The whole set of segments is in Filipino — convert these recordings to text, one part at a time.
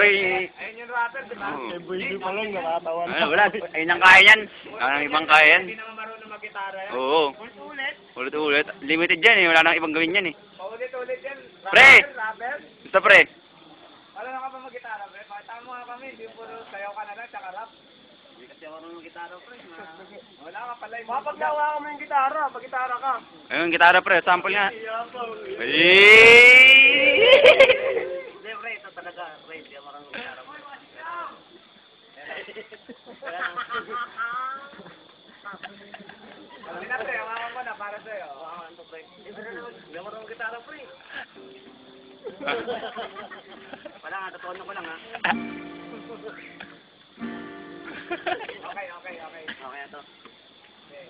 pre. Ayun yung rapper, di ba? Boy pa lang, nakatawan. Wala. Ayun ang kaya yan. Ang ibang kaya yan. Hindi naman marunong mag-gitara yan. Oo. Ulit-ulit. Ulit-ulit. Limited yan eh. Wala nang ibang gawin yan eh. Paulit-ulit yan. Pre! Rapper. Basta pre. Wala na ka ba mag-gitara, pre? Pakita mo nga kami. Hindi puro sayaw ka na lang, tsaka rap. Hindi kasi ako marunong mag-gitara, pre. Wala ka pala. Mapaglawa mo yung gitara, pag-gitara ka. Ayun, gitara pre. Sample nga. Hindi, pre. Ito talaga. Pre, hindi ako marunong mag-gitara. Hindi na, pre. Hawakan mo na para sa'yo. Hawakan to, pre. Hindi ako marunong gitara, pre. Wala nga, totoo ko lang, ha? Okay. Okay, ito. Okay.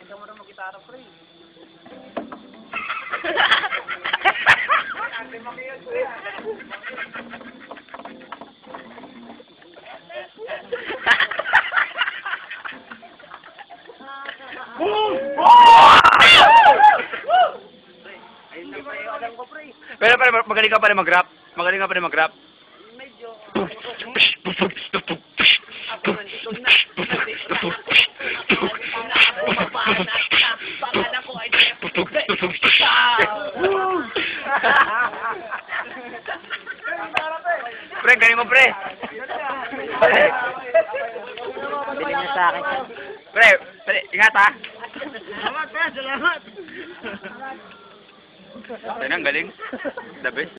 Hindi ako marunong gitara, pre. Ate, makiyod ko yan. Ayun na, pre. Alam ko, pre. Pero magaling ka pa rin mag-rap. Magaling ka pa rin mag-rap. Medyo. Ako nandito na. Pangalan ko ay Pre, galing mo pre. Bili niya sa akin. Pre, ingat ha. Salamat, pre. Salamat. Ayun ang galing. The best.